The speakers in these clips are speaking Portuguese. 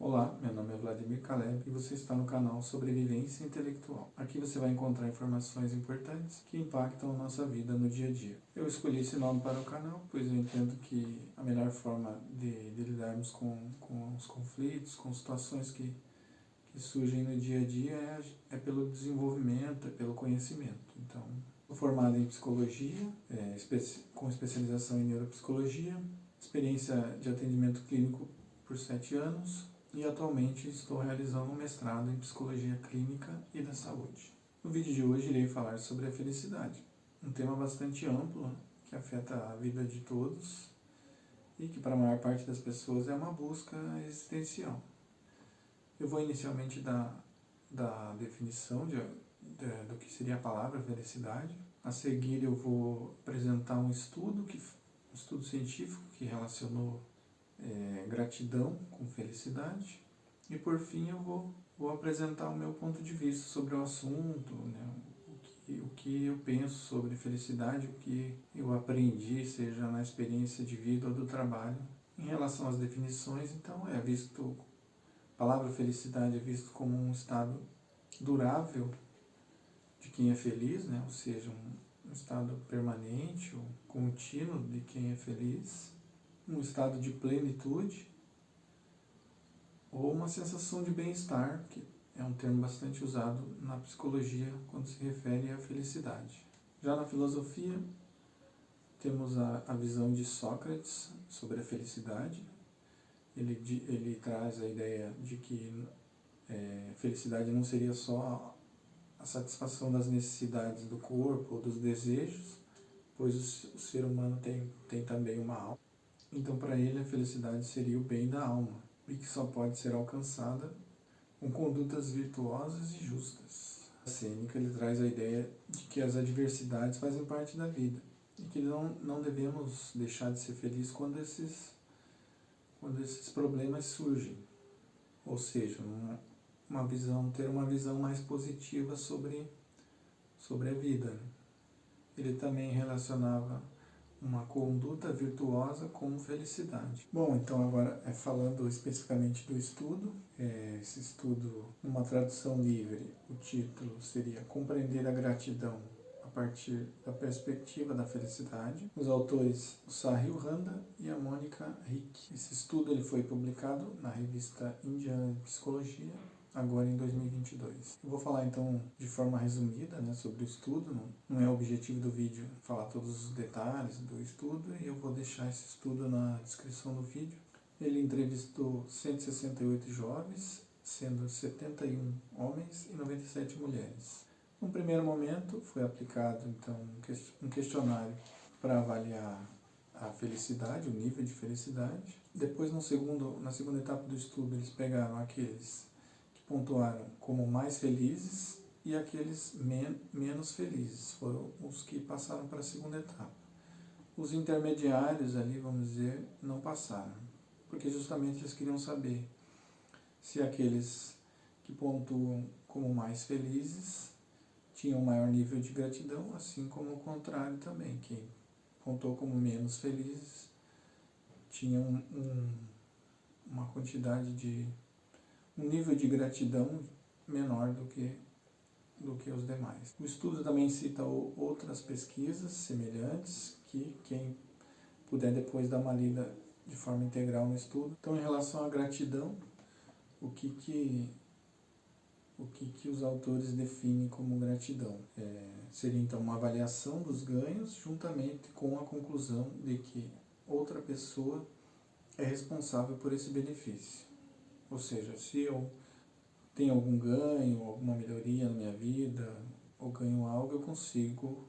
Olá, meu nome é Vladimir Caleb e você está no canal Sobrevivência Intelectual. Aqui você vai encontrar informações importantes que impactam a nossa vida no dia a dia. Eu escolhi esse nome para o canal, pois eu entendo que a melhor forma de lidarmos com os conflitos, com situações que surgem no dia a dia é pelo desenvolvimento, é pelo conhecimento. Então, sou formado em psicologia, com especialização em neuropsicologia, experiência de atendimento clínico por 7 anos, e atualmente estou realizando um mestrado em Psicologia Clínica e da Saúde. No vídeo de hoje irei falar sobre a felicidade, um tema bastante amplo que afeta a vida de todos e que para a maior parte das pessoas é uma busca existencial. Eu vou inicialmente dar da definição do que seria a palavra felicidade. A seguir eu vou apresentar um estudo científico que relacionou gratidão com felicidade, e por fim eu vou apresentar o meu ponto de vista sobre o assunto, né? O que eu penso sobre felicidade, o que eu aprendi, seja na experiência de vida ou do trabalho. Em relação às definições, então, a palavra felicidade é visto como um estado durável de quem é feliz, né? Ou seja, um estado permanente ou contínuo de quem é feliz, um estado de plenitude ou uma sensação de bem-estar, que é um termo bastante usado na psicologia quando se refere à felicidade. Já na filosofia, temos a visão de Sócrates sobre a felicidade. Ele traz a ideia de que felicidade não seria só a satisfação das necessidades do corpo ou dos desejos, pois o ser humano tem também uma alma. Então, para ele, a felicidade seria o bem da alma, e que só pode ser alcançada com condutas virtuosas e justas. A Sêneca, ele traz a ideia de que as adversidades fazem parte da vida e que não devemos deixar de ser felizes quando esses problemas surgem. Ou seja, ter uma visão mais positiva sobre a vida, né? Ele também relacionava uma conduta virtuosa com felicidade. Bom, então agora falando especificamente do estudo, esse estudo, numa tradução livre, o título seria Compreender a Gratidão a partir da perspectiva da felicidade. Os autores, o Sahil Randa e a Mônica Rick. Esse estudo ele foi publicado na revista Indiana de Psicologia, agora em 2022. Eu vou falar então de forma resumida, né, sobre o estudo. Não é o objetivo do vídeo falar todos os detalhes do estudo, e eu vou deixar esse estudo na descrição do vídeo. Ele entrevistou 168 jovens, sendo 71 homens e 97 mulheres. No primeiro momento foi aplicado então um questionário para avaliar a felicidade, o nível de felicidade. Depois, na segunda etapa do estudo, eles pegaram aqueles pontuaram como mais felizes e aqueles menos felizes, foram os que passaram para a segunda etapa. Os intermediários ali, vamos dizer, não passaram, porque justamente eles queriam saber se aqueles que pontuam como mais felizes tinham maior nível de gratidão, assim como o contrário também, quem pontuou como menos felizes tinha uma quantidade de um nível de gratidão menor do que os demais. O estudo também cita outras pesquisas semelhantes, que quem puder depois dar uma lida de forma integral no estudo. Então, em relação à gratidão, o que os autores definem como gratidão? Seria então uma avaliação dos ganhos juntamente com a conclusão de que outra pessoa é responsável por esse benefício. Ou seja, se eu tenho algum ganho, alguma melhoria na minha vida, ou ganho algo, eu consigo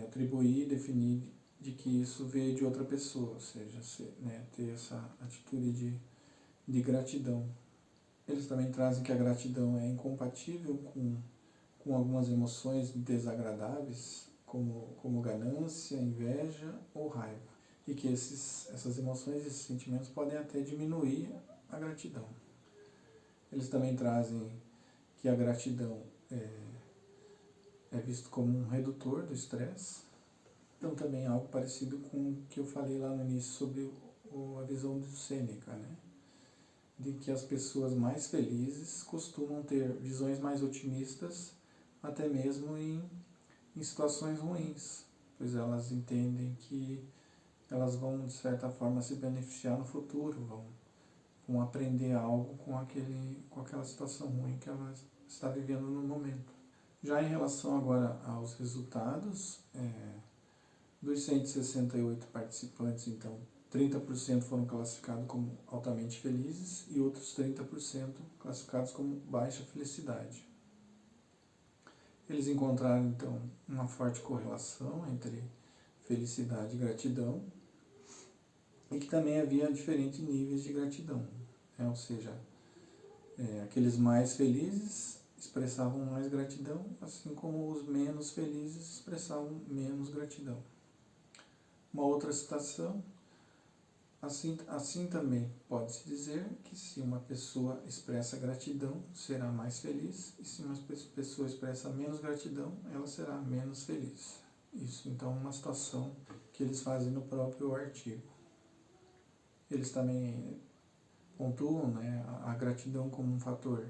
atribuir e definir de que isso veio de outra pessoa, ou seja, ter essa atitude de gratidão. Eles também trazem que a gratidão é incompatível com algumas emoções desagradáveis, como ganância, inveja ou raiva, e que essas emoções, esses sentimentos podem até diminuir a gratidão. Eles também trazem que a gratidão é visto como um redutor do estresse. Então também é algo parecido com o que eu falei lá no início sobre a visão do Sêneca, né? de que as pessoas mais felizes costumam ter visões mais otimistas, até mesmo em situações ruins, pois elas entendem que elas vão, de certa forma, se beneficiar no futuro, vão aprender algo com aquela situação ruim que ela está vivendo no momento. Já em relação agora aos resultados, dos 168 participantes, então, 30% foram classificados como altamente felizes e outros 30% classificados como baixa felicidade. Eles encontraram, então, uma forte correlação entre felicidade e gratidão, e que também havia diferentes níveis de gratidão, ou seja, aqueles mais felizes expressavam mais gratidão, assim como os menos felizes expressavam menos gratidão. Uma outra citação: assim também pode-se dizer que se uma pessoa expressa gratidão, será mais feliz, e se uma pessoa expressa menos gratidão, ela será menos feliz. Isso, então, é uma situação que eles fazem no próprio artigo. Eles também pontuam, a gratidão como um fator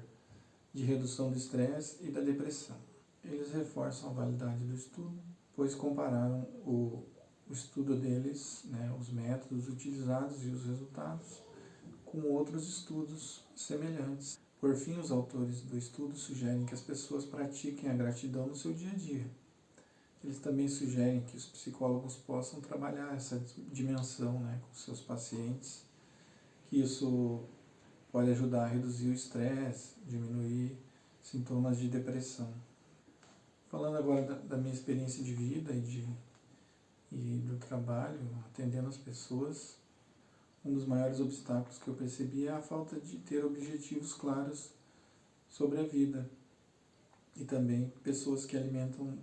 de redução do estresse e da depressão. Eles reforçam a validade do estudo, pois compararam o estudo deles, os métodos utilizados e os resultados, com outros estudos semelhantes. Por fim, os autores do estudo sugerem que as pessoas pratiquem a gratidão no seu dia a dia. Eles também sugerem que os psicólogos possam trabalhar essa dimensão, com seus pacientes, que isso pode ajudar a reduzir o estresse, diminuir sintomas de depressão. Falando agora da minha experiência de vida e do trabalho, atendendo as pessoas, um dos maiores obstáculos que eu percebi é a falta de ter objetivos claros sobre a vida. E também pessoas que alimentam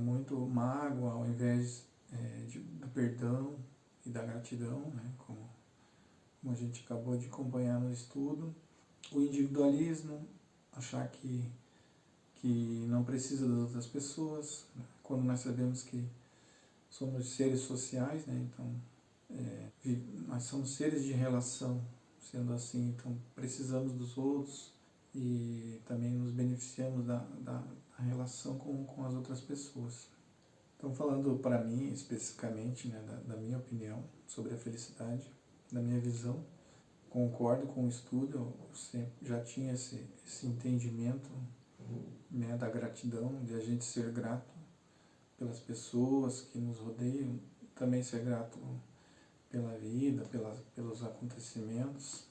muito mágoa ao invés do perdão e da gratidão, como a gente acabou de acompanhar no estudo. O individualismo, achar que não precisa das outras pessoas, quando nós sabemos que somos seres sociais, então nós somos seres de relação, sendo assim, então precisamos dos outros e também nos beneficiamos da relação com as outras pessoas. Então, falando para mim especificamente, da minha opinião sobre a felicidade, da minha visão, concordo com o estudo, eu sempre já tinha esse entendimento, da gratidão, de a gente ser grato pelas pessoas que nos rodeiam, também ser grato pela vida, pelos acontecimentos,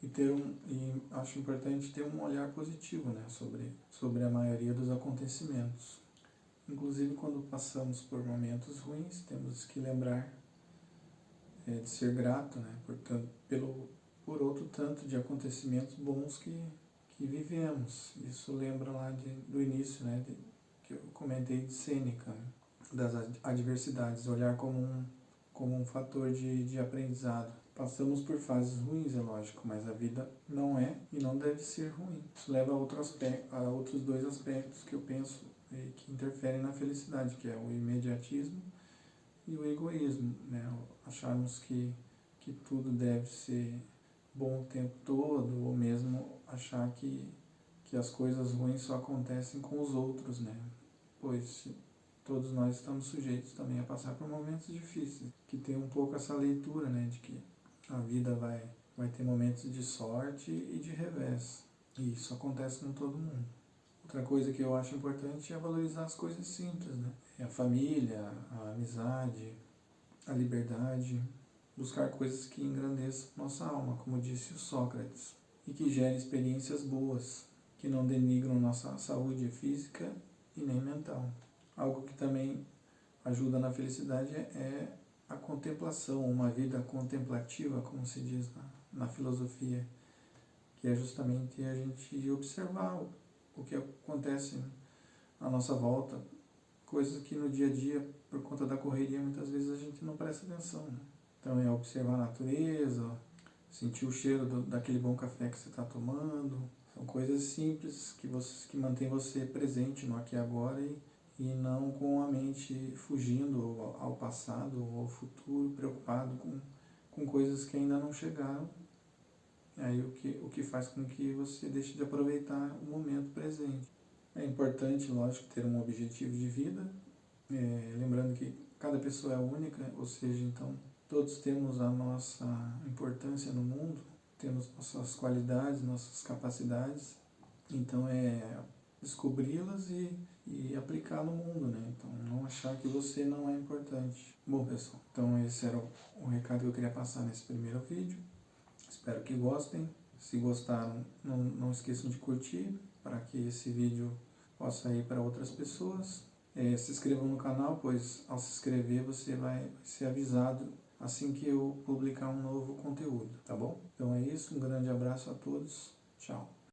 e acho importante ter um olhar positivo, sobre a maioria dos acontecimentos. Inclusive, quando passamos por momentos ruins, temos que lembrar de ser grato, por outro tanto de acontecimentos bons que vivemos. Isso lembra lá do início, que eu comentei de Sêneca, das adversidades, olhar como um fator de aprendizado. Passamos por fases ruins, é lógico, mas a vida não é e não deve ser ruim. Isso leva a outros dois aspectos que eu penso que interferem na felicidade, que é o imediatismo e o egoísmo. Acharmos que tudo deve ser bom o tempo todo, ou mesmo achar que as coisas ruins só acontecem com os outros, pois todos nós estamos sujeitos também a passar por momentos difíceis, que tem um pouco essa leitura, de que a vida vai ter momentos de sorte e de revés, e isso acontece com todo mundo. Outra coisa que eu acho importante é valorizar as coisas simples, a família, a amizade, a liberdade, buscar coisas que engrandeçam nossa alma, como disse o Sócrates, e que gerem experiências boas, que não denigram nossa saúde física e nem mental. Algo que também ajuda na felicidade é a contemplação, uma vida contemplativa, como se diz na filosofia, que é justamente a gente observar o que acontece à nossa volta, coisas que no dia a dia, por conta da correria, muitas vezes a gente não presta atenção. Então é observar a natureza, sentir o cheiro daquele bom café que você está tomando. São coisas simples que mantêm você presente no aqui e agora e não com a mente fugindo ao passado ou ao futuro, preocupado com coisas que ainda não chegaram Aí o que faz com que você deixe de aproveitar o momento presente. É importante, lógico, ter um objetivo de vida, lembrando que cada pessoa é única, ou seja, então todos temos a nossa importância no mundo, temos nossas qualidades, nossas capacidades, então é descobri-las e aplicar no mundo, né? Então não achar que você não é importante. Bom, pessoal, então esse era o recado que eu queria passar nesse primeiro vídeo. Espero que gostem. Se gostaram, não esqueçam de curtir para que esse vídeo possa ir para outras pessoas. Se inscrevam no canal, pois ao se inscrever você vai ser avisado assim que eu publicar um novo conteúdo, tá bom? Então é isso, um grande abraço a todos, tchau.